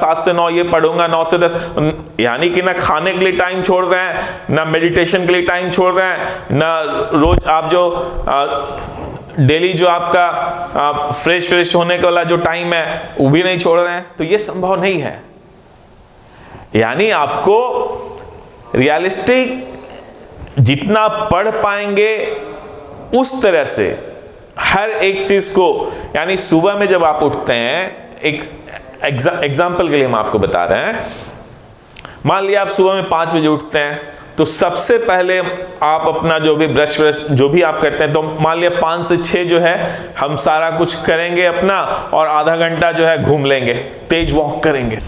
7 से 9 ये पढ़ूंगा, 9 से 10, यानी कि ना खाने के लिए टाइम छोड़ रहे हैं, ना मेडिटेशन के लिए टाइम छोड़ रहे हैं, ना रोज आप जो डेली जो आपका फ्रेश होने का वाला जो टाइम है वो भी नहीं छोड़ रहे हैं, तो ये संभव नहीं है। यानी आपको रियलिस्टिक जितना पढ़ पाएंगे उस तरह से हर एक चीज को, यानी सुबह में जब आप उठते हैं, एक एग्जाम्पल के लिए हम आपको बता रहे हैं, मान लिया आप सुबह में 5 बजे उठते हैं, तो सबसे पहले आप अपना जो भी ब्रश जो भी आप करते हैं, तो मान लिया 5 से 6 जो है हम सारा कुछ करेंगे अपना, और आधा घंटा जो है घूम लेंगे, तेज वॉक करेंगे।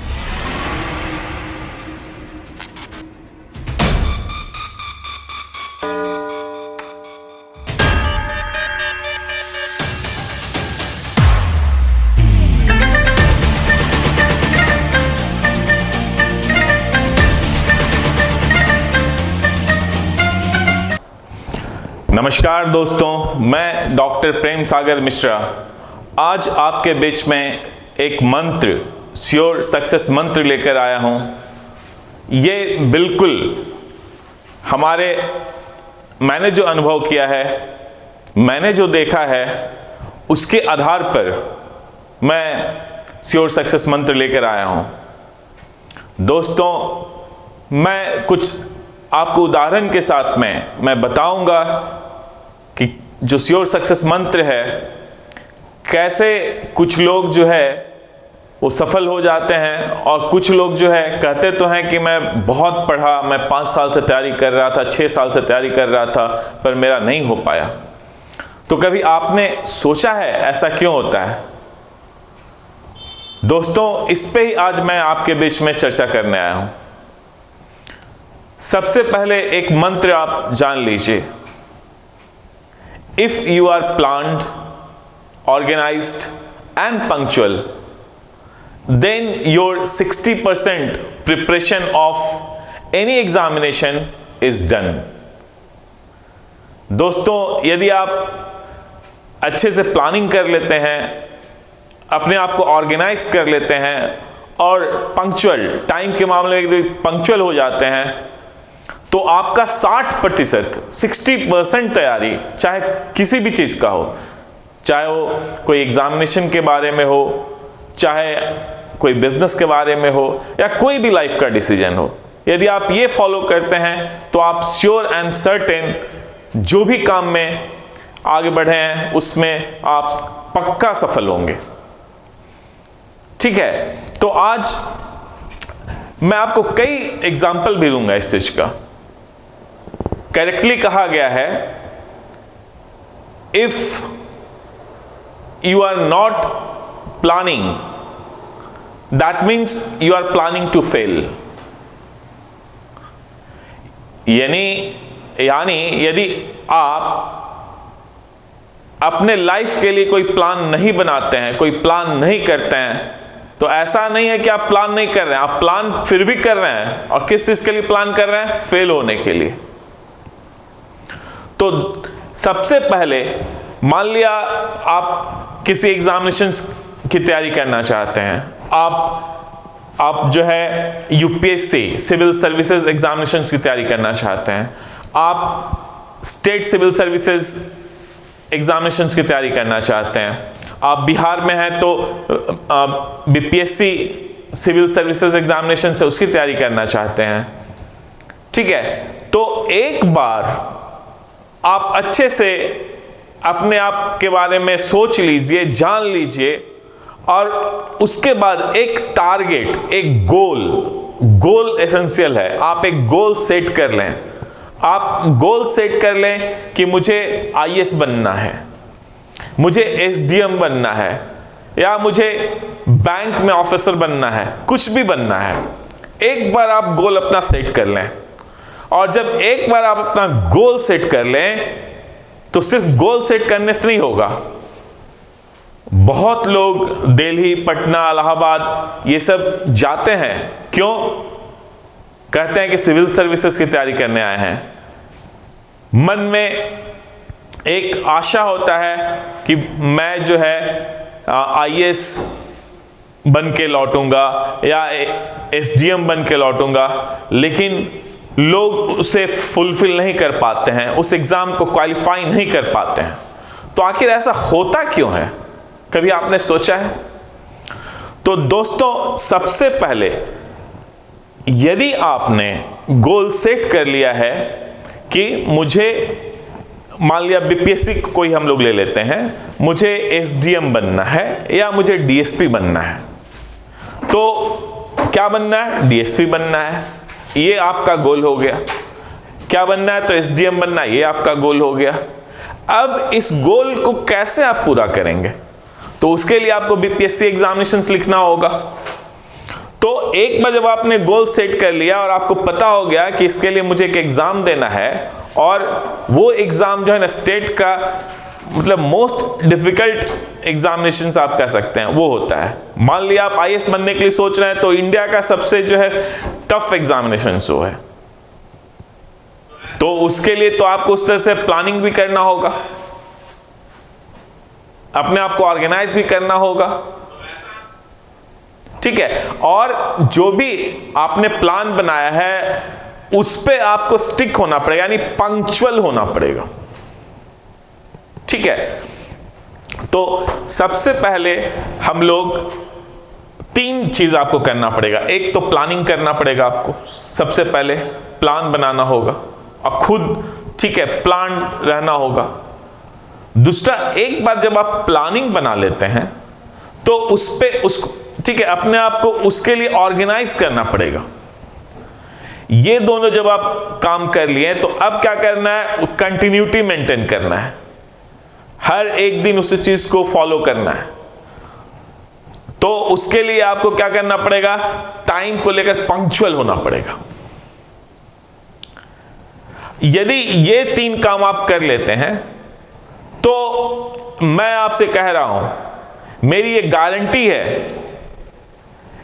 नमस्कार दोस्तों, मैं डॉक्टर प्रेम सागर मिश्रा आज आपके बीच में एक मंत्र, श्योर सक्सेस मंत्र लेकर आया हूं। ये बिल्कुल मैंने जो अनुभव किया है, मैंने जो देखा है, उसके आधार पर मैं श्योर सक्सेस मंत्र लेकर आया हूं। दोस्तों, मैं कुछ आपको उदाहरण के साथ में मैं बताऊंगा कि जो श्योर सक्सेस मंत्र है, कैसे कुछ लोग जो है वो सफल हो जाते हैं, और कुछ लोग जो है कहते तो हैं कि मैं बहुत पढ़ा, मैं 5 साल से तैयारी कर रहा था, 6 साल से तैयारी कर रहा था, पर मेरा नहीं हो पाया। तो कभी आपने सोचा है ऐसा क्यों होता है? दोस्तों, इस पे ही आज मैं आपके बीच में चर्चा करने आया हूं। सबसे पहले एक मंत्र आप जान लीजिए। If you are planned, organised and punctual, then your 60% preparation of any examination is done. दोस्तों, यदि आप अच्छे से प्लानिंग कर लेते हैं, अपने आप को ऑर्गेनाइज कर लेते हैं, और पंक्चुअल, टाइम के मामले में पंक्चुअल हो जाते हैं, तो आपका 60% तैयारी, चाहे किसी भी चीज का हो, चाहे वो कोई एग्जामिनेशन के बारे में हो, चाहे कोई बिजनेस के बारे में हो, या कोई भी लाइफ का डिसीजन हो, यदि आप ये फॉलो करते हैं तो आप श्योर एंड सर्टेन जो भी काम में आगे बढ़े हैं उसमें आप पक्का सफल होंगे। ठीक है, तो आज मैं आपको कई एग्जाम्पल भी दूंगा इस चीज का। करेक्टली कहा गया है, if you are not planning, that means you are planning to fail. यानी यदि आप अपने लाइफ के लिए कोई प्लान नहीं बनाते हैं, कोई प्लान नहीं करते हैं, तो ऐसा नहीं है कि आप प्लान नहीं कर रहे हैं, आप प्लान फिर भी कर रहे हैं। और किस चीज के लिए प्लान कर रहे हैं? फेल होने के लिए। तो सबसे पहले मान लिया आप किसी एग्जामिनेशन की तैयारी करना चाहते हैं, आप जो है यूपीएससी सिविल सर्विसेज एग्जामिनेशंस की तैयारी करना चाहते हैं, आप स्टेट सिविल सर्विसेज एग्जामिनेशंस की तैयारी करना चाहते हैं, आप बिहार में हैं तो बीपीएससी सिविल सर्विसेज एग्जामिनेशन से उसकी तैयारी करना चाहते हैं। ठीक है, तो एक बार आप अच्छे से अपने आप के बारे में सोच लीजिए, जान लीजिए, और उसके बाद एक टारगेट, एक गोल एसेंशियल है। आप एक गोल सेट कर लें। आप गोल सेट कर लें कि मुझे आईएएस बनना है, मुझे एसडीएम बनना है, या मुझे बैंक में ऑफिसर बनना है, कुछ भी बनना है। एक बार आप गोल अपना सेट कर लें, और जब एक बार आप अपना गोल सेट कर लें, तो सिर्फ गोल सेट करने से नहीं होगा। बहुत लोग दिल्ली, पटना, इलाहाबाद ये सब जाते हैं, क्यों? कहते हैं कि सिविल सर्विसेज की तैयारी करने आए हैं। मन में एक आशा होता है कि मैं जो है आईएएस बन के लौटूंगा या एसडीएम बन के लौटूंगा, लेकिन लोग उसे फुलफिल नहीं कर पाते हैं, उस एग्जाम को क्वालिफाई नहीं कर पाते हैं। तो आखिर ऐसा होता क्यों है, कभी आपने सोचा है? तो दोस्तों, सबसे पहले यदि आपने गोल सेट कर लिया है कि मुझे, मान लिया बीपीएससी कोई हम लोग ले लेते हैं, मुझे एसडीएम बनना है या मुझे डीएसपी बनना है, तो क्या बनना है? डीएसपी बनना है, ये आपका गोल हो गया। क्या बनना है? तो एसडीएम बनना है, ये आपका गोल हो गया। अब इस गोल को कैसे आप पूरा करेंगे? तो उसके लिए आपको बीपीएससी एग्जामिनेशंस लिखना होगा। तो एक बार जब आपने गोल सेट कर लिया और आपको पता हो गया कि इसके लिए मुझे एक एग्जाम देना है, और वो एग्जाम जो है ना स्टेट का मतलब मोस्ट डिफिकल्ट एग्जामिनेशंस आप कह सकते हैं वो होता है। मान लिया आप आईएएस बनने के लिए सोच रहे हैं, तो इंडिया का सबसे जो है टफ एग्जामिनेशन वो है। तो उसके लिए तो आपको उस तरह से प्लानिंग भी करना होगा, अपने आप को ऑर्गेनाइज भी करना होगा, ठीक है। और जो भी आपने प्लान बनाया है उस पे आपको स्टिक होना पड़ेगा, यानी पंक्चुअल होना पड़ेगा, ठीक है। तो सबसे पहले हम लोग 3 चीज आपको करना पड़ेगा। एक तो प्लानिंग करना पड़ेगा, आपको सबसे पहले प्लान बनाना होगा और खुद, ठीक है, प्लान रहना होगा। दूसरा, एक बार जब आप प्लानिंग बना लेते हैं तो उस पे उसको, ठीक है, अपने आप को उसके लिए ऑर्गेनाइज करना पड़ेगा। ये दोनों जब आप काम कर लिए तो अब क्या करना है? कंटिन्यूटी मेंटेन करना है, हर एक दिन उस चीज को फॉलो करना है। तो उसके लिए आपको क्या करना पड़ेगा? टाइम को लेकर पंक्चुअल होना पड़ेगा। यदि ये 3 काम आप कर लेते हैं तो मैं आपसे कह रहा हूं, मेरी ये गारंटी है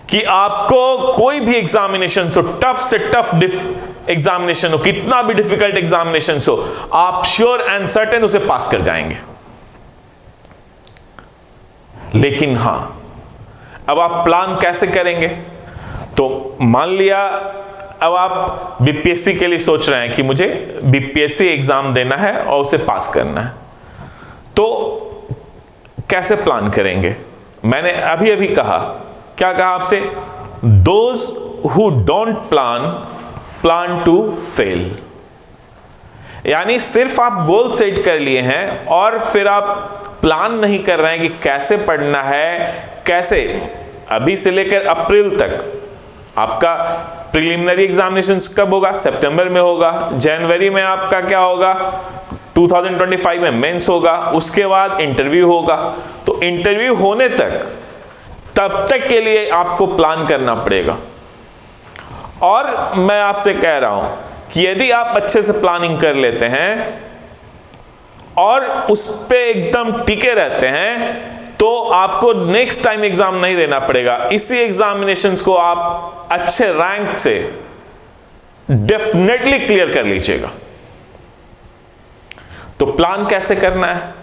कि आपको कोई भी एग्जामिनेशन हो, टफ से टफ एग्जामिनेशन हो, कितना भी डिफिकल्ट एग्जामिनेशन हो, आप श्योर एंड सर्टेन उसे पास कर जाएंगे। लेकिन हां, अब आप प्लान कैसे करेंगे? तो मान लिया अब आप बीपीएससी के लिए सोच रहे हैं कि मुझे बीपीएससी एग्जाम देना है और उसे पास करना है, तो कैसे प्लान करेंगे? मैंने अभी अभी कहा, क्या कहा आपसे? Those who don't plan to fail. यानी सिर्फ आप गोल सेट कर लिए हैं और फिर आप प्लान नहीं कर रहे हैं कि कैसे पढ़ना है, कैसे। अभी से लेकर अप्रैल तक आपका प्रिलिमिनरी एग्जामिनेशन कब होगा? सितंबर में होगा। जनवरी में आपका क्या होगा? 2025 में मेंस होगा, उसके बाद इंटरव्यू होगा। तो इंटरव्यू होने तक, तब तक के लिए आपको प्लान करना पड़ेगा। और मैं आपसे कह रहा हूं कि यदि आप अच्छे से प्लानिंग कर लेते हैं और उस पे एकदम टिके रहते हैं तो आपको नेक्स्ट टाइम एग्जाम नहीं देना पड़ेगा। इसी एग्जामिनेशंस को आप अच्छे रैंक से डेफिनेटली क्लियर कर लीजिएगा। तो प्लान कैसे करना है?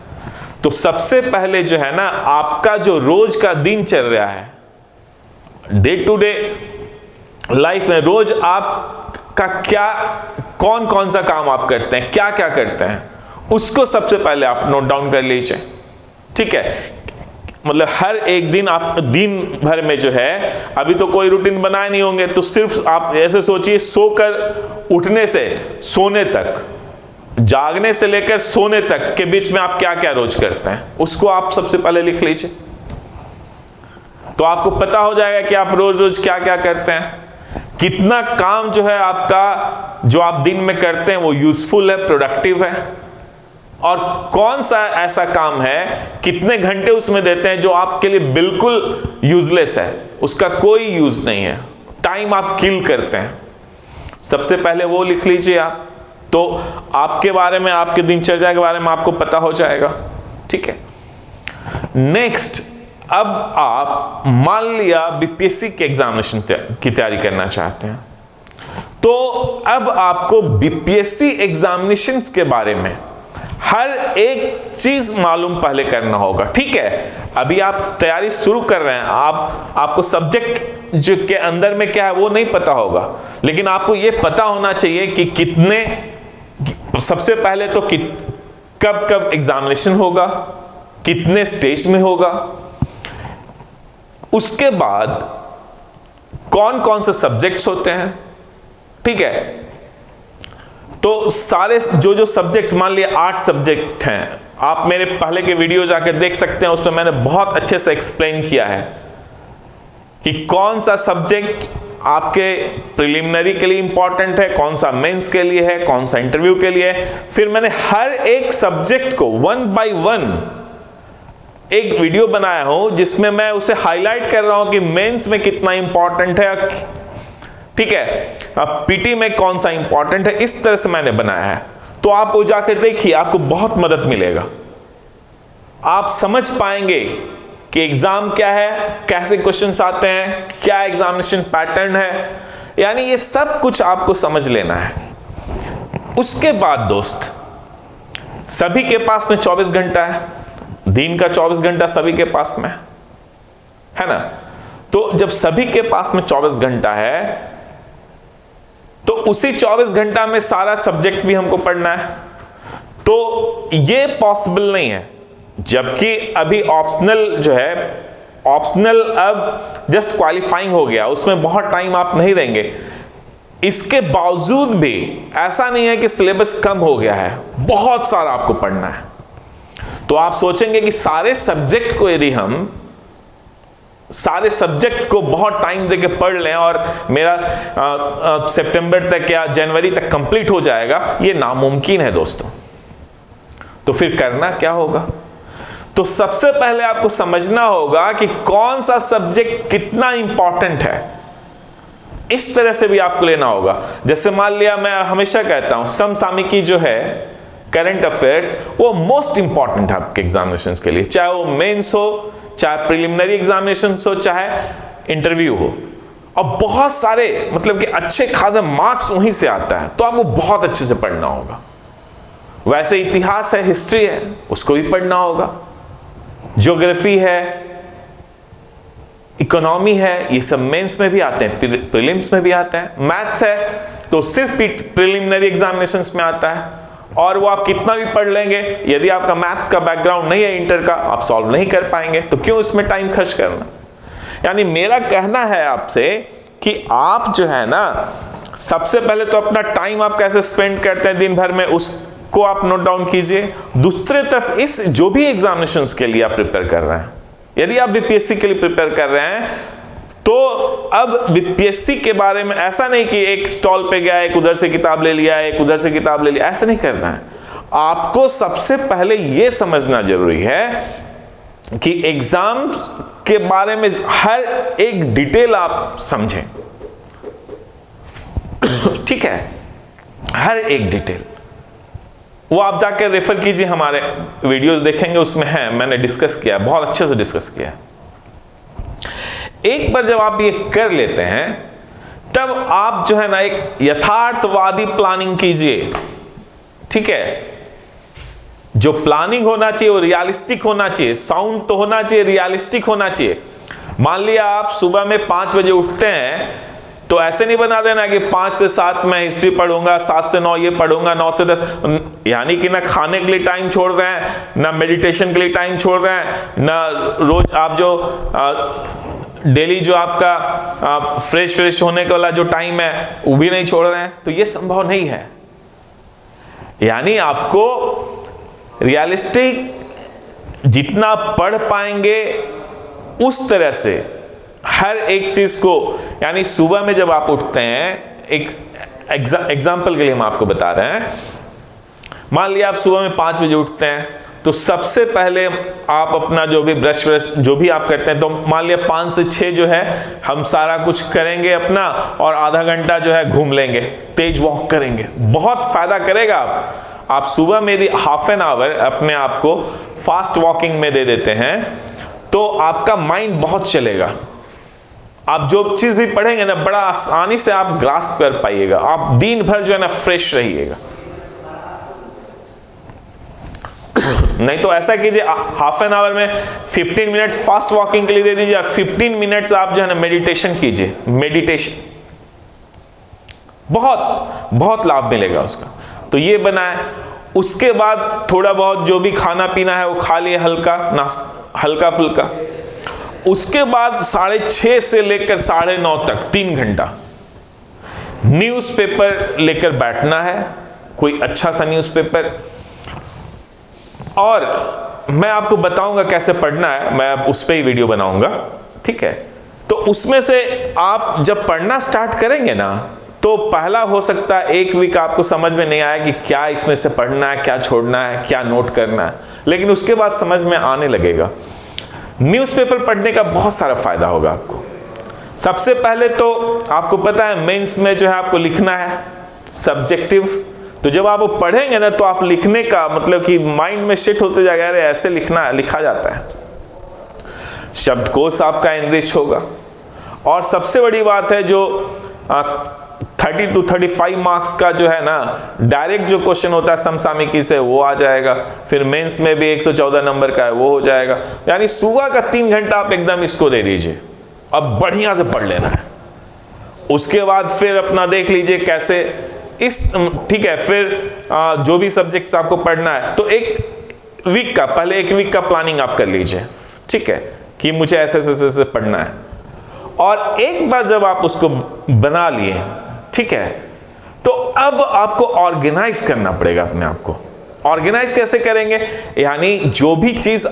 तो सबसे पहले जो है ना, आपका जो रोज का दिन चल रहा है, डे टू डे लाइफ में रोज आपका क्या, कौन कौन सा काम आप करते हैं, क्या क्या करते हैं, उसको सबसे पहले आप नोट डाउन कर लीजिए, ठीक है। मतलब हर एक दिन आप दिन भर में जो है, अभी तो कोई रूटीन बनाए नहीं होंगे, तो सिर्फ आप ऐसे सोचिए, सोकर उठने से सोने तक, जागने से लेकर सोने तक के बीच में आप क्या क्या रोज करते हैं, उसको आप सबसे पहले लिख लीजिए। तो आपको पता हो जाएगा कि आप रोज रोज क्या क्या करते हैं, कितना काम जो है आपका, जो आप दिन में करते हैं वो यूजफुल है, प्रोडक्टिव है, और कौन सा ऐसा काम है, कितने घंटे उसमें देते हैं जो आपके लिए बिल्कुल यूजलेस है, उसका कोई यूज नहीं है, टाइम आप किल करते हैं। सबसे पहले वो लिख लीजिए आप, तो आपके बारे में, आपके दिनचर्या के बारे में आपको पता हो जाएगा, ठीक है। नेक्स्ट, अब आप मान लिया बीपीएससी के एग्जामिनेशन की तैयारी करना चाहते हैं, तो अब आपको बीपीएससी एग्जामिनेशंस के बारे में हर एक चीज मालूम पहले करना होगा। ठीक है, अभी आप तैयारी शुरू कर रहे हैं, आपको सब्जेक्ट जो के अंदर में क्या है वो नहीं पता होगा, लेकिन आपको ये पता होना चाहिए कि कितने, सबसे पहले तो कब कब एग्जामिनेशन होगा, कितने स्टेज में होगा, उसके बाद कौन कौन से सब्जेक्ट्स होते हैं। ठीक है, तो सारे जो सब्जेक्ट्स, मान लिया 8 सब्जेक्ट हैं, आप मेरे पहले के वीडियो जाकर देख सकते हैं, उसमें मैंने बहुत अच्छे से एक्सप्लेन किया है कि कौन सा सब्जेक्ट आपके प्रिलिमिनरी के लिए इंपॉर्टेंट है, कौन सा मेंस के लिए है, कौन सा इंटरव्यू के लिए है। फिर मैंने हर एक सब्जेक्ट को 1 बाय 1 एक वीडियो बनाया हूं जिसमें मैं उसे हाईलाइट कर रहा हूं कि मेंस में कितना इंपॉर्टेंट है, ठीक है, अब पीटी में कौन सा इंपॉर्टेंट है। इस तरह से मैंने बनाया है, तो आप वो जाकर देखिए, आपको बहुत मदद मिलेगा। आप समझ पाएंगे कि एग्जाम क्या है, कैसे क्वेश्चंस आते हैं, क्या एग्जामिनेशन पैटर्न है, यानी ये सब कुछ आपको समझ लेना है। उसके बाद दोस्त, सभी के पास में 24 घंटा है, दिन का 24 घंटा सभी के पास में है ना। तो जब सभी के पास में 24 घंटा है, तो उसी 24 घंटा में सारा सब्जेक्ट भी हमको पढ़ना है, तो ये पॉसिबल नहीं है। जबकि अभी ऑप्शनल जो है, ऑप्शनल अब जस्ट क्वालिफाइंग हो गया, उसमें बहुत टाइम आप नहीं देंगे। इसके बावजूद भी ऐसा नहीं है कि सिलेबस कम हो गया है, बहुत सारा आपको पढ़ना है। तो आप सोचेंगे कि सारे सब्जेक्ट को यदि हम सारे सब्जेक्ट को बहुत टाइम देके पढ़ लें और मेरा सितंबर तक या जनवरी तक कंप्लीट हो जाएगा, ये नामुमकिन है दोस्तों। तो फिर करना क्या होगा? तो सबसे पहले आपको समझना होगा कि कौन सा सब्जेक्ट कितना इंपॉर्टेंट है। इस तरह से भी आपको लेना होगा। जैसे मान लिया, मैं हमेशा कहता हूं समसामयिकी जो है, करंट अफेयर्स, वो मोस्ट इंपॉर्टेंट है आपके एग्जामिनेशन के लिए, चाहे वो मेंस हो, चाहे प्रिलिमिनरी एग्जामिनेशन हो, चाहे इंटरव्यू हो। और बहुत सारे, मतलब कि अच्छे खासे मार्क्स वहीं से आता है, तो आपको बहुत अच्छे से पढ़ना होगा। वैसे इतिहास है, हिस्ट्री है, उसको भी पढ़ना होगा, ज्योग्राफी है, इकोनॉमी है, ये सब मेंस में भी आते हैं, प्रीलिम्स में भी आते हैं। मैथ्स है तो सिर्फ प्रिलिमिनरी एग्जामिनेशंस में आता है, और वो आप कितना भी पढ़ लेंगे, यदि आपका मैथ्स का बैकग्राउंड नहीं है इंटर का, आप सॉल्व नहीं कर पाएंगे। तो क्यों इसमें टाइम खर्च करना? यानी मेरा कहना है आपसे कि आप जो है ना, सबसे पहले तो अपना टाइम आप कैसे स्पेंड करते हैं दिन भर में, उसको आप नोट डाउन कीजिए। दूसरी तरफ इस जो भी एग्जामिनेशंस के लिए आप प्रिपेयर कर रहे हैं, यदि आप बीपीएससी के लिए प्रिपेयर कर रहे हैं, तो अब बीपीएससी के बारे में ऐसा नहीं कि एक स्टॉल पे गया, एक उधर से किताब ले लिया, एक उधर से किताब ले लिया, ऐसा नहीं करना है। आपको सबसे पहले यह समझना जरूरी है कि एग्जाम के बारे में हर एक डिटेल आप समझें। ठीक है, हर एक डिटेल वो आप जाकर रेफर कीजिए, हमारे वीडियोस देखेंगे, उसमें है, मैंने डिस्कस किया, बहुत अच्छे से डिस्कस किया। एक बार जब आप ये कर लेते हैं, तब आप जो है ना एक यथार्थवादी प्लानिंग कीजिए। ठीक है, जो प्लानिंग होना चाहिए वो रियलिस्टिक होना चाहिए, साउंड तो होना चाहिए, रियलिस्टिक होना चाहिए। मान लिया आप सुबह में 5 बजे उठते हैं, तो ऐसे नहीं बना देना कि 5 से 7 मैं हिस्ट्री पढ़ूंगा, 7 से 9 ये पढ़ूंगा, 9 से 10, यानी कि ना खाने के लिए टाइम छोड़ रहे हैं, ना मेडिटेशन के लिए टाइम छोड़ रहे हैं, ना रोज आप जो डेली जो आपका फ्रेश होने का वाला जो टाइम है वो भी नहीं छोड़ रहे हैं। तो ये संभव नहीं है। यानी आपको रियलिस्टिक जितना पढ़ पाएंगे उस तरह से हर एक चीज को, यानी सुबह में जब आप उठते हैं, एक एग्जाम्पल के लिए हम आपको बता रहे हैं, मान लिया आप सुबह में 5 बजे उठते हैं, तो सबसे पहले आप अपना जो भी ब्रश जो भी आप करते हैं, तो मान लिया 5 से 6 जो है हम सारा कुछ करेंगे अपना, और आधा घंटा जो है घूम लेंगे, तेज वॉक करेंगे, बहुत फायदा करेगा। आप सुबह में यदि हाफ एन आवर अपने आप को फास्ट वॉकिंग में दे देते हैं, तो आपका माइंड बहुत चलेगा। आप जो चीज भी पढ़ेंगे ना, बड़ा आसानी से आप ग्रास्प कर पाइएगा, आप दिन भर जो है ना फ्रेश रहिएगा। नहीं तो ऐसा कीजिए, हाफ एन आवर में 15 मिनट्स फास्ट वॉकिंग के लिए दे दीजिए, 15 मिनट्स आप जो है ना मेडिटेशन कीजिए। मेडिटेशन बहुत बहुत लाभ मिलेगा उसका। तो ये बनाए, उसके बाद थोड़ा बहुत जो भी खाना पीना है वो खा लिए, हल्का फुल्का। उसके बाद 6:30 से लेकर 9:30 तक 3 घंटा न्यूज़पेपर लेकर बैठना है, कोई अच्छा सा न्यूज़पेपर। और मैं आपको बताऊंगा कैसे पढ़ना है, मैं अब उस पर ही वीडियो बनाऊंगा, ठीक है। तो उसमें से आप जब पढ़ना स्टार्ट करेंगे ना, तो पहला हो सकता है 1 वीक आपको समझ में नहीं आया कि क्या इसमें से पढ़ना है, क्या छोड़ना है, क्या नोट करना है, लेकिन उसके बाद समझ में आने लगेगा। न्यूज़पेपर पढ़ने का बहुत सारा फायदा होगा आपको। सबसे पहले तो आपको पता है मेंस में जो है आपको लिखना है सब्जेक्टिव, तो जब आप वो पढ़ेंगे ना तो आप लिखने का मतलब कि माइंड में शिफ्ट होते जाएगा, अरे ऐसे लिखा जाता है, शब्दकोश आपका एनरिच होगा। और सबसे बड़ी बात है जो 30 to 35 मार्क्स का जो है ना डायरेक्ट जो क्वेश्चन होता है समसामयिकी से वो आ जाएगा, फिर मेंस में भी 114 नंबर का है वो हो जाएगा। यानी सुबह का 3 घंटा आप एकदम इसको दे दीजिए, अब बढ़िया से पढ़ लेना है। उसके बाद फिर अपना देख लीजिए कैसे ठीक है। फिर जो भी सब्जेक्ट्स आपको पढ़ना है तो एक वीक का प्लानिंग आप कर लीजिए, ठीक है, कि मुझे ऐसे पढ़ना है। और एक बार जब आप उसको बना लिए, ठीक है, तो अब आपको ऑर्गेनाइज करना पड़ेगा अपने आप को। ऑर्गेनाइज कैसे करेंगे, यानी जो भी चीज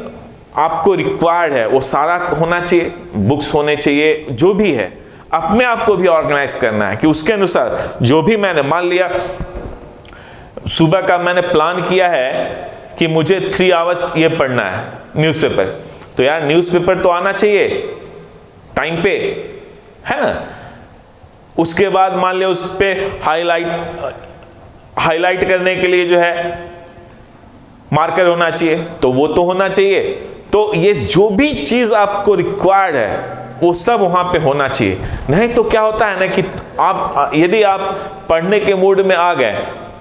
आपको रिक्वायर्ड है वो सारा होना चाहिए, बुक्स होने चाहिए, जो भी है अपने आप को भी ऑर्गेनाइज करना है कि उसके अनुसार जो भी मैंने मान लिया सुबह का मैंने प्लान किया है कि मुझे 3 आवर्स ये पढ़ना है न्यूज़पेपर, तो यार न्यूज़पेपर तो आना चाहिए टाइम पे, है ना। उसके बाद मान लिया उस पे हाईलाइट करने के लिए जो है मार्कर होना चाहिए, तो वो तो होना चाहिए। तो ये जो भी चीज आपको रिक्वायर्ड है वो सब वहां पे होना चाहिए। नहीं तो क्या होता है ना कि आप यदि आप पढ़ने के मूड में आ गए,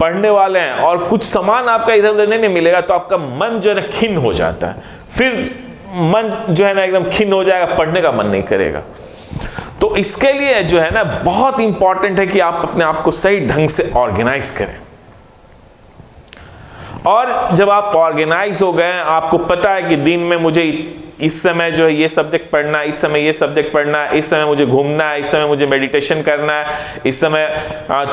पढ़ने वाले हैं और कुछ सामान आपका इधर उधर नहीं मिलेगा, तो आपका मन जो है ना खिन्न हो जाता है, फिर मन जो है ना एकदम खिन्न हो जाएगा, पढ़ने का मन नहीं करेगा। तो इसके लिए जो है ना बहुत इंपॉर्टेंट है कि आप अपने आप को सही ढंग से ऑर्गेनाइज करें। और जब आप ऑर्गेनाइज हो गए, आपको पता है कि दिन में मुझे इस समय जो है ये सब्जेक्ट पढ़ना है, इस समय ये सब्जेक्ट पढ़ना है, इस समय मुझे घूमना है, इस समय मुझे मेडिटेशन करना है, इस समय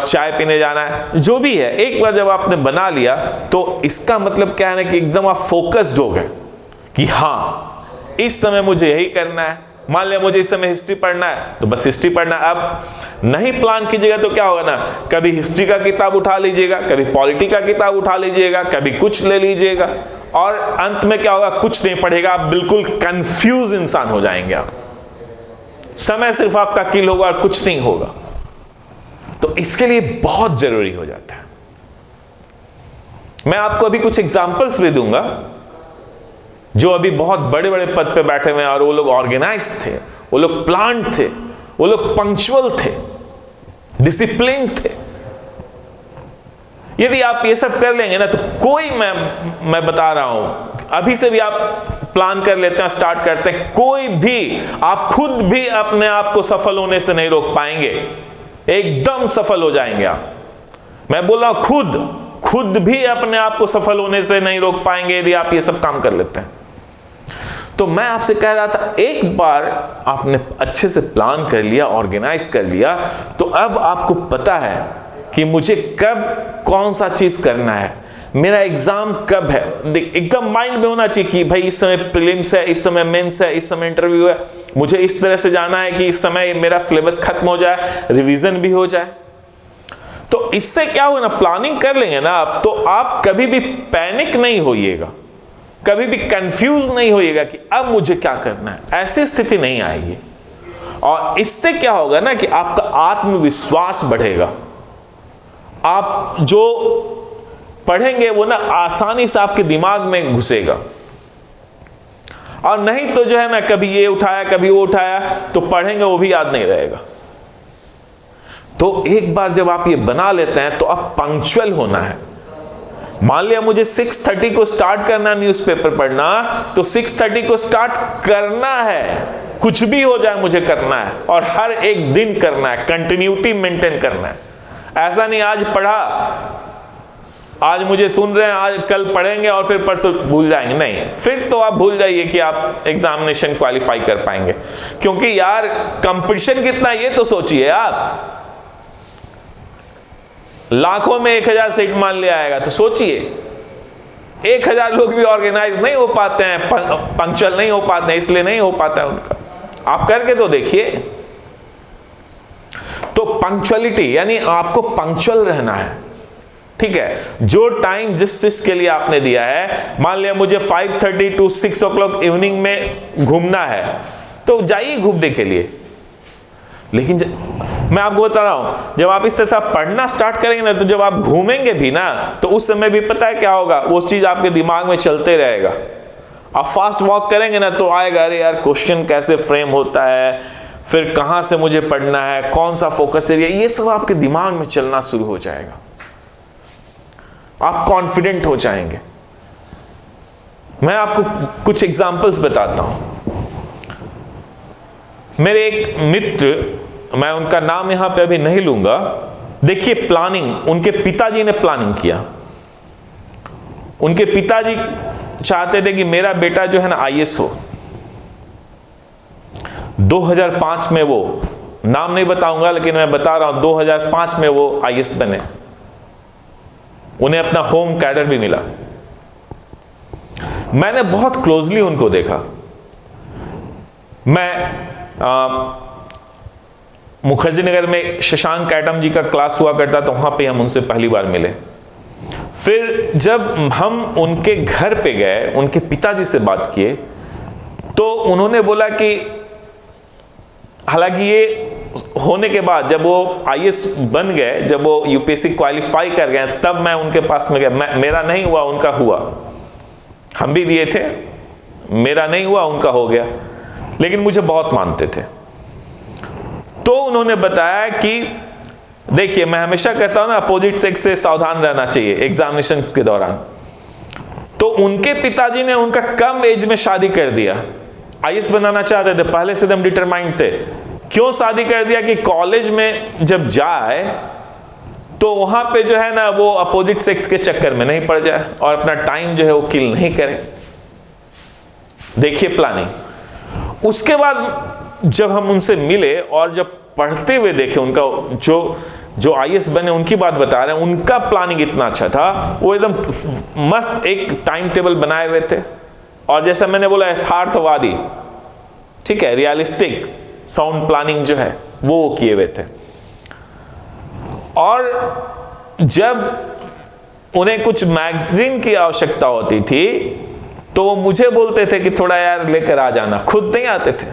चाय पीने जाना है, जो भी है, एक बार जब आपने बना लिया तो इसका मतलब क्या है ना कि एकदम आप फोकस्ड हो गए कि हाँ इस समय मुझे यही करना है। मान लिया मुझे इस समय हिस्ट्री पढ़ना है तो बस हिस्ट्री पढ़ना है। अब नहीं प्लान कीजिएगा तो क्या होगा ना, कभी हिस्ट्री का किताब उठा लीजिएगा, कभी पॉलिटी का किताब उठा लीजिएगा, कभी कुछ ले लीजिएगा, और अंत में क्या होगा, कुछ नहीं पढ़ेगा, आप बिल्कुल कंफ्यूज इंसान हो जाएंगे। आप समय सिर्फ आपका किल होगा और कुछ नहीं होगा। तो इसके लिए बहुत जरूरी हो जाता है। मैं आपको अभी कुछ एग्जांपल्स भी दूंगा जो अभी बहुत बड़े बड़े पद पे बैठे हुए हैं और वो लोग ऑर्गेनाइज थे, वो लोग प्लान्ड थे, वो लोग पंक्चुअल थे, डिसिप्लिन थे। यदि आप ये सब कर लेंगे ना तो कोई मैं बता रहा हूं, अभी से भी आप प्लान कर लेते हैं, स्टार्ट करते हैं, कोई भी आप खुद भी अपने आप को सफल होने से नहीं रोक पाएंगे, एकदम सफल हो जाएंगे आप। मैं बोल रहा हूं खुद भी अपने आप को सफल होने से नहीं रोक पाएंगे यदि आप ये सब काम कर लेते हैं। तो मैं आपसे कह रहा था, एक बार आपने अच्छे से प्लान कर लिया, ऑर्गेनाइज कर लिया, तो अब आपको पता है कि मुझे कब कौन सा चीज करना है, मेरा एग्जाम कब है, एकदम माइंड में होना चाहिए कि भाई इस समय प्रीलिम्स है, इस समय मेंस है, इस समय इंटरव्यू है, मुझे इस तरह से जाना है कि इस समय मेरा सिलेबस खत्म हो जाए, रिवीजन भी हो जाए। तो इससे क्या होगा ना, प्लानिंग कर लेंगे ना आप, तो आप कभी भी पैनिक नहीं होइएगा, कभी भी कंफ्यूज नहीं होइएगा कि अब मुझे क्या करना है, ऐसी स्थिति नहीं आएगी। और इससे क्या होगा ना कि आपका आत्मविश्वास बढ़ेगा, आप जो पढ़ेंगे वो ना आसानी से आपके दिमाग में घुसेगा। और नहीं तो जो है ना कभी ये उठाया कभी वो उठाया, तो पढ़ेंगे वो भी याद नहीं रहेगा। तो एक बार जब आप ये बना लेते हैं तो अब पंक्चुअल होना है, मान लिया मुझे 6:30 को स्टार्ट करना न्यूज़पेपर पढ़ना, तो 6:30 को स्टार्ट करना है, कुछ भी हो जाए मुझे करना है, और हर एक दिन करना है, कंटिन्यूटी मेंटेन करना है। ऐसा नहीं आज पढ़ा, आज मुझे सुन रहे हैं, आज कल पढ़ेंगे और फिर परसों भूल जाएंगे, नहीं, फिर तो आप भूल जाइए कि आप एग्जामिनेशन क्वालिफाई कर पाएंगे। क्योंकि यार कंपटीशन कितना ये तो सोचिए आप, लाखों में 1000 सीट मान लिया आएगा, तो सोचिए 1000 लोग भी ऑर्गेनाइज नहीं हो पाते हैं, पंक्चुअल नहीं हो पाते हैं, इसलिए नहीं हो पाता है उनका। आप करके तो देखिए। तो पंक्चुअलिटी यानी आपको पंक्चुअल रहना है, ठीक है। जो टाइम जिस चीज के लिए आपने दिया है, मान लिया मुझे 5:30 to 6 o'clock इवनिंग में घूमना है, तो जाइए घूमने के लिए। लेकिन मैं आपको बता रहा हूं, जब आप इस तरह से पढ़ना स्टार्ट करेंगे ना, तो जब आप घूमेंगे भी ना, तो उस समय भी पता है क्या होगा, वो चीज आपके दिमाग में चलते रहेगा। आप फास्ट वॉक करेंगे ना, तो आएगा अरे यार क्वेश्चन कैसे फ्रेम होता है, फिर कहां से मुझे पढ़ना है, कौन सा फोकस एरिया, ये सब आपके दिमाग में चलना शुरू हो जाएगा। आप कॉन्फिडेंट हो जाएंगे। मैं आपको कुछ एग्जांपल्स बताता हूं। मेरे एक मित्र, मैं उनका नाम यहां पे अभी नहीं लूंगा, देखिए प्लानिंग, उनके पिताजी ने प्लानिंग किया। उनके पिताजी चाहते थे कि मेरा बेटा जो है ना आईएएस हो। 2005 में, वो नाम नहीं बताऊंगा लेकिन मैं बता रहा हूं, 2005 में वो आईएएस बने। उन्हें अपना होम कैडर भी मिला। मैंने बहुत क्लोजली उनको देखा। मैं मुखर्जी नगर में शशांक एटम जी का क्लास हुआ करता, तो वहां पे हम उनसे पहली बार मिले। फिर जब हम उनके घर पे गए, उनके पिताजी से बात किए, तो उन्होंने बोला कि हालांकि ये होने के बाद जब वो आईएएस बन गए, जब वो यूपीएससी क्वालिफाई कर गए, तब मैं उनके पास में गया। मेरा नहीं हुआ, उनका हुआ। हम भी दिए थे, मेरा नहीं हुआ, उनका हो गया, लेकिन मुझे बहुत मानते थे। तो उन्होंने बताया कि देखिए, मैं हमेशा कहता हूं ना, अपोजिट सेक्स से सावधान रहना चाहिए एग्जामिनेशन के दौरान। तो उनके पिताजी ने उनका कम एज में शादी कर दिया। आईएएस बनाना चाहते थे, पहले से एकदम डिटरमाइंड थे। क्यों शादी कर दिया कि कॉलेज में जब जाए तो वहां पे जो है ना, वो अपोजिट सेक्स के चक्कर में नहीं पड़ जाए और अपना टाइम जो है वो किल नहीं करे। देखिए प्लानिंग। उसके बाद जब हम उनसे मिले और जब पढ़ते हुए देखे, उनका जो आईएएस बने उनकी बात बता रहे हैं, उनका प्लानिंग इतना अच्छा था, वो एकदम मस्त एक टाइम टेबल बनाए हुए थे। और जैसा मैंने बोला, यथार्थवादी, ठीक है, रियलिस्टिक साउंड प्लानिंग जो है वो किए हुए थे। और जब उन्हें कुछ मैगजीन की आवश्यकता होती थी, तो वो मुझे बोलते थे कि थोड़ा यार लेकर आ जाना, खुद नहीं आते थे।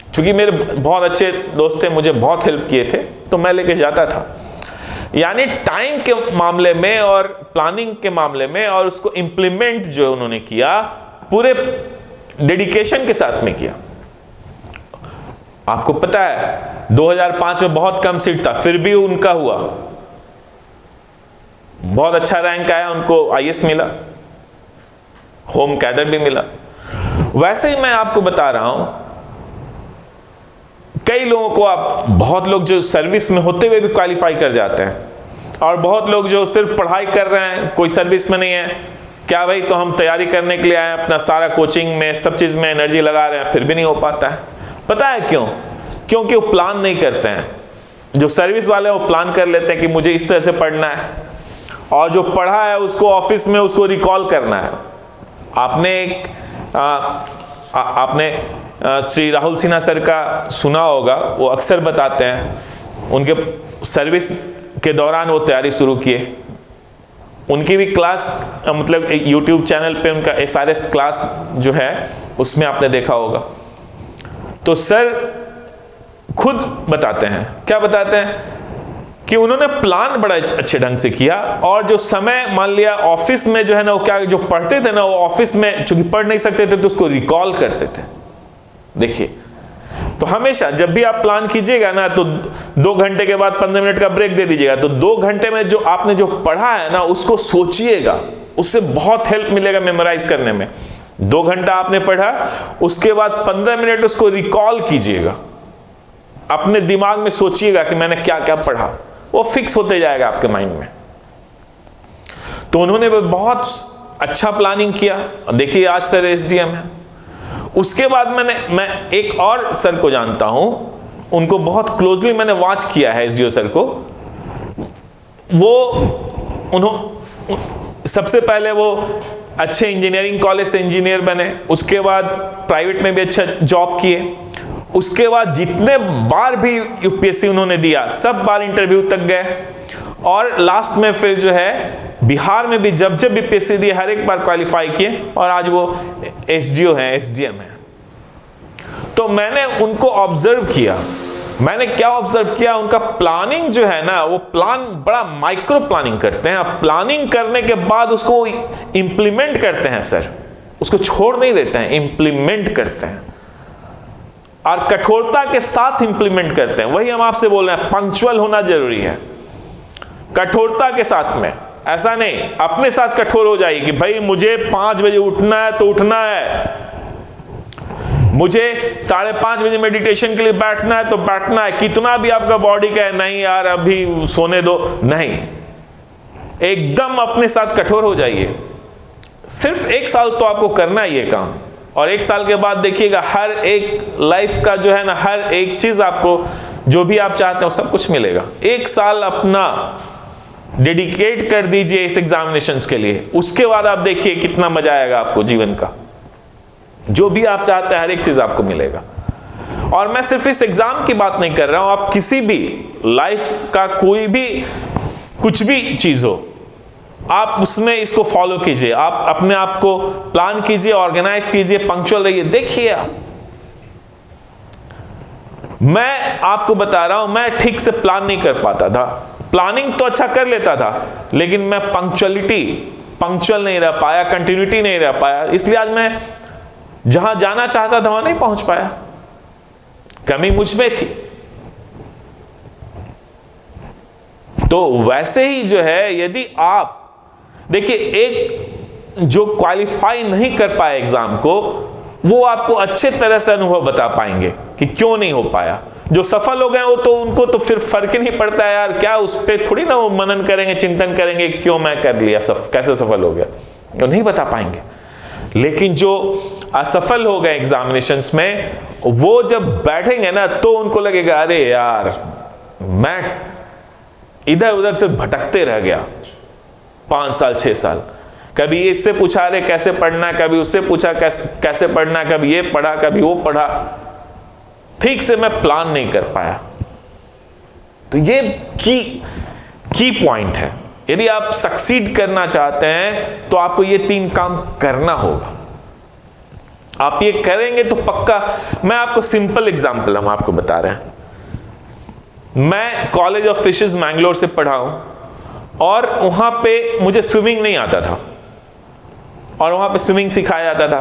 क्योंकि मेरे बहुत अच्छे दोस्त थे, मुझे बहुत हेल्प किए थे, तो मैं लेके जाता था। यानी टाइम के मामले में और प्लानिंग के मामले में, और उसको इंप्लीमेंट जो उन्होंने किया, पूरे डेडिकेशन के साथ में किया। आपको पता है 2005 में बहुत कम सीट था, फिर भी उनका हुआ, बहुत अच्छा रैंक आया, उनको आईएएस मिला, होम कैडर भी मिला। वैसे ही मैं आपको बता रहा हूं, कई लोगों को बहुत लोग जो सर्विस में होते हुए भी क्वालिफाई कर जाते हैं, और बहुत लोग जो सिर्फ पढ़ाई कर रहे हैं, कोई सर्विस में नहीं है, क्या भाई तो हम तैयारी करने के लिए आए, अपना सारा कोचिंग में सब चीज में एनर्जी लगा रहे हैं, फिर भी नहीं हो पाता है। पता है क्यों? क्योंकि वो प्लान नहीं करते हैं। जो सर्विस वाले हैं वो प्लान कर लेते हैं कि मुझे इस तरह से पढ़ना है, और जो पढ़ा है उसको ऑफिस में उसको रिकॉल करना है। आपने श्री राहुल सिन्हा सर का सुना होगा, वो अक्सर बताते हैं, उनके सर्विस के दौरान वो तैयारी शुरू किए। उनकी भी क्लास, मतलब यूट्यूब चैनल पे उनका SRS क्लास जो है उसमें आपने देखा होगा। तो सर खुद बताते हैं, क्या बताते हैं कि उन्होंने प्लान बड़ा अच्छे ढंग से किया, और जो समय मान लिया ऑफिस में जो है ना, वो क्या, जो पढ़ते थे ना, वो ऑफिस में चूंकि पढ़ नहीं सकते थे तो उसको रिकॉल करते थे। देखिए, तो हमेशा जब भी आप प्लान कीजिएगा ना, तो 2 घंटे के बाद 15 मिनट का ब्रेक दे दीजिएगा। तो 2 घंटे में जो आपने जो पढ़ा है ना, उसको सोचिएगा, उससे बहुत हेल्प मिलेगा मेमोराइज करने में। 2 घंटा आपने पढ़ा, उसके बाद 15 मिनट उसको रिकॉल कीजिएगा, अपने दिमाग में सोचिएगा कि मैंने क्या क्या पढ़ा, वो फिक्स होते जाएगा आपके माइंड में। तो उन्होंने बहुत अच्छा प्लानिंग किया। देखिए आज सर एसडीएम है। उसके बाद मैं एक और सर को जानता हूं, उनको बहुत क्लोजली मैंने वॉच किया है, एसडीओ सर को। सबसे पहले वो अच्छे इंजीनियरिंग कॉलेज से इंजीनियर बने, उसके बाद प्राइवेट में भी अच्छा जॉब किए, उसके बाद जितने बार भी यूपीएससी उन्होंने दिया सब बार इंटरव्यू तक गए, और लास्ट में फिर जो है बिहार में भी जब जब यूपीएससी दिए हर एक बार क्वालिफाई किए, और आज वो एसडीओ हैं, एसडीएम हैं। तो मैंने उनको ऑब्जर्व किया। मैंने क्या ऑब्जर्व किया, उनका प्लानिंग जो है ना, वो प्लान बड़ा माइक्रो प्लानिंग करते हैं। प्लानिंग करने के बाद उसको इंप्लीमेंट करते हैं सर, उसको छोड़ नहीं देते हैं, इंप्लीमेंट करते हैं, और कठोरता के साथ इंप्लीमेंट करते हैं। वही हम आपसे बोल रहे हैं, पंक्चुअल होना जरूरी है, कठोरता के साथ में। ऐसा नहीं अपने साथ कठोर हो जाइए कि भाई मुझे 5 बजे उठना है तो उठना है, मुझे 5:30 बजे मेडिटेशन के लिए बैठना है तो बैठना है, कितना भी आपका बॉडी कहे नहीं यार अभी सोने दो, नहीं, एकदम अपने साथ कठोर हो जाइए। सिर्फ 1 साल तो आपको करना है ये काम, और 1 साल के बाद देखिएगा हर एक लाइफ का जो है ना, हर एक चीज आपको जो भी आप चाहते हो सब कुछ मिलेगा। 1 साल अपना डेडिकेट कर दीजिए इस एग्जामिनेशंस के लिए, उसके बाद आप देखिए कितना मजा आएगा आपको जीवन का। जो भी आप चाहते हैं हर एक चीज आपको मिलेगा। और मैं सिर्फ इस एग्जाम की बात नहीं कर रहा हूं, आप किसी भी लाइफ का कोई भी कुछ भी चीज हो, आप उसमें इसको फॉलो कीजिए, आप अपने आप को प्लान कीजिए, ऑर्गेनाइज कीजिए, पंक्चुअल रहिए। देखिए आप, मैं आपको बता रहा हूं, मैं ठीक से प्लान नहीं कर पाता था। प्लानिंग तो अच्छा कर लेता था, लेकिन मैं पंक्चुअल नहीं रह पाया, कंटिन्यूटी नहीं रह पाया, इसलिए आज मैं जहां जाना चाहता था वहां नहीं पहुंच पाया। कमी मुझ में थी। तो वैसे ही जो है, यदि आप देखिए, एक जो क्वालिफाई नहीं कर पाए एग्जाम को, वो आपको अच्छे तरह से अनुभव बता पाएंगे कि क्यों नहीं हो पाया। जो सफल हो गए वो तो उनको तो फिर फर्क ही नहीं पड़ता है यार, क्या उस पर थोड़ी ना वो मनन करेंगे, चिंतन करेंगे क्यों मैं कर लिया, कैसे सफल हो गया, तो नहीं बता पाएंगे। लेकिन जो असफल हो गए एग्जामिनेशंस में, वो जब बैठेंगे ना तो उनको लगेगा अरे यार मैं इधर उधर से भटकते रह गया 5 साल 6 साल, कभी इससे पूछा अरे कैसे पढ़ना, कभी उससे पूछा कैसे पढ़ना, कभी ये पढ़ा कभी वो पढ़ा, ठीक से मैं प्लान नहीं कर पाया। तो ये की पॉइंट है। यदि आप सक्सीड करना चाहते हैं तो आपको ये 3 काम करना होगा। आप ये करेंगे तो पक्का। मैं आपको सिंपल एग्जांपल हम आपको बता रहे हैं। मैं कॉलेज ऑफ फिशेस मैंगलोर से पढ़ा हूं, और वहां पे मुझे स्विमिंग नहीं आता था, और वहां पे स्विमिंग सिखाया जाता था।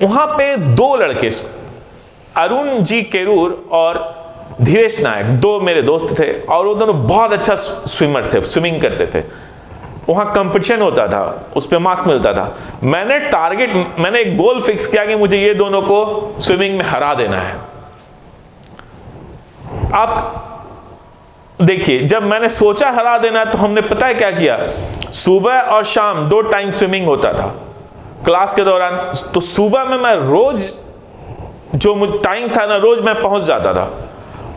वहां पे 2 लड़के, अरुण जी केरूर और धीरेश नायक, 2 मेरे दोस्त थे, और वो दोनों बहुत अच्छा स्विमर थे, स्विमिंग करते थे। वहां कंपटीशन होता था, उस पर मार्क्स मिलता था। मैंने एक गोल फिक्स किया कि मुझे ये दोनों को स्विमिंग में हरा देना है। आप देखिए, जब मैंने सोचा हरा देना, तो हमने पता है क्या किया, सुबह और शाम 2 टाइम स्विमिंग होता था क्लास के दौरान। तो सुबह में मैं रोज, जो मुझे टाइम था ना, रोज मैं पहुंच जाता था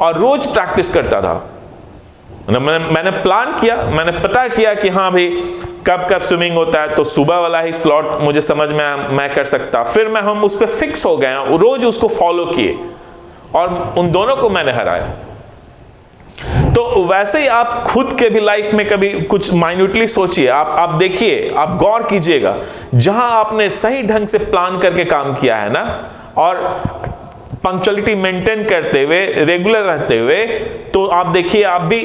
और रोज प्रैक्टिस करता था। मैंने प्लान किया, मैंने पता किया कि हाँ भाई कब कब स्विमिंग होता है, तो सुबह वाला ही स्लॉट मुझे समझ में मैं कर सकता। फिर हम उस पर फिक्स हो गए, रोज उसको फॉलो किए, और उन दोनों को मैंने हराया। तो वैसे ही आप खुद के भी लाइफ में कभी कुछ माइन्यूटली सोचिए, आप देखिए, आप गौर कीजिएगा, जहां आपने सही ढंग से प्लान करके काम किया है ना, और पंक्चुअलिटी मेंटेन करते हुए, रेगुलर रहते हुए, तो आप देखिए आप भी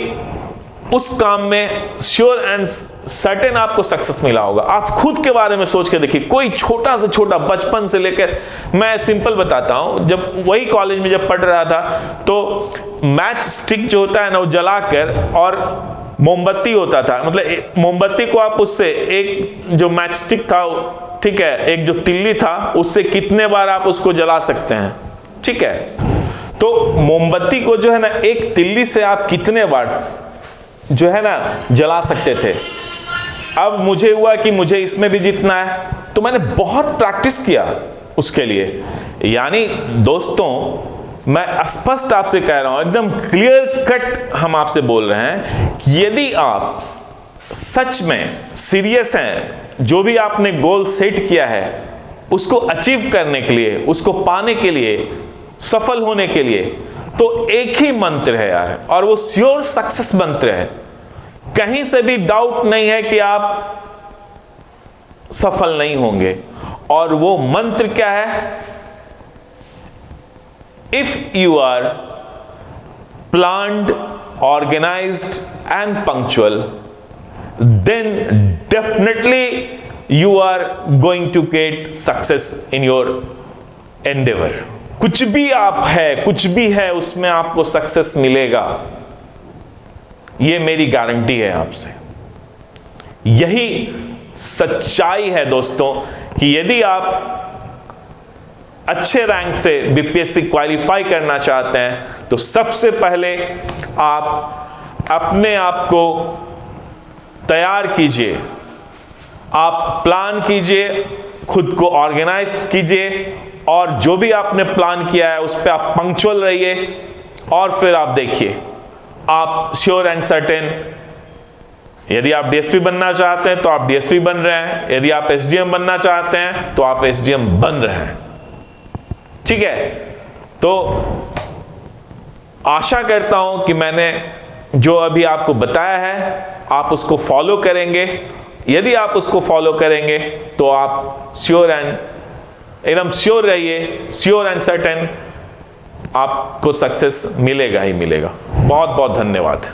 उस काम में श्योर एंड सर्टेन आपको सक्सेस मिला होगा। आप खुद के बारे में सोच के देखिए, कोई छोटा से छोटा बचपन से लेकर, मैं सिंपल बताता हूं, जब वही कॉलेज में जब पढ़ रहा था तो मैच स्टिक जो होता है ना, वो जलाकर, और मोमबत्ती होता था, मतलब मोमबत्ती को आप उससे, एक जो मैच स्टिक था, ठीक है, एक जो तिल्ली था, उससे कितने बार आप उसको जला सकते हैं, ठीक है। तो मोमबत्ती को जो है ना, एक तिल्ली से आप कितने बार जो है ना जला सकते थे। अब मुझे हुआ कि मुझे इसमें भी जीतना है, तो मैंने बहुत प्रैक्टिस किया उसके लिए। यानी दोस्तों, मैं स्पष्ट आपसे कह रहा हूं, एकदम क्लियर कट हम आपसे बोल रहे हैं कि यदि आप सच में सीरियस हैं, जो भी आपने गोल सेट किया है उसको अचीव करने के लिए, उसको पाने के लिए, सफल होने के लिए, तो एक ही मंत्र है यार, और वो श्योर सक्सेस मंत्र है। कहीं से भी डाउट नहीं है कि आप सफल नहीं होंगे। और वो मंत्र क्या है? If you are planned, organised and punctual, then definitely you are going to get success in your endeavor। कुछ भी आप है, कुछ भी है, उसमें आपको सक्सेस मिलेगा, ये मेरी गारंटी है आपसे। यही सच्चाई है दोस्तों, कि यदि आप अच्छे रैंक से बीपीएससी क्वालिफाई करना चाहते हैं, तो सबसे पहले आप अपने आप को तैयार कीजिए, आप प्लान कीजिए, खुद को ऑर्गेनाइज कीजिए, और जो भी आपने प्लान किया है उस पर आप पंक्चुअल रहिए, और फिर आप देखिए आप श्योर एंड सर्टेन, यदि आप डीएसपी बनना चाहते हैं तो आप डीएसपी बन रहे हैं, यदि आप एसडीएम बनना चाहते हैं तो आप एसडीएम बन रहे हैं, ठीक है। तो आशा करता हूं कि मैंने जो अभी आपको बताया है आप उसको फॉलो करेंगे। यदि आप उसको फॉलो करेंगे तो आप श्योर एंड एकदम श्योर रहिए, श्योर एंड सर्टेन आपको सक्सेस मिलेगा ही मिलेगा। बहुत बहुत धन्यवाद।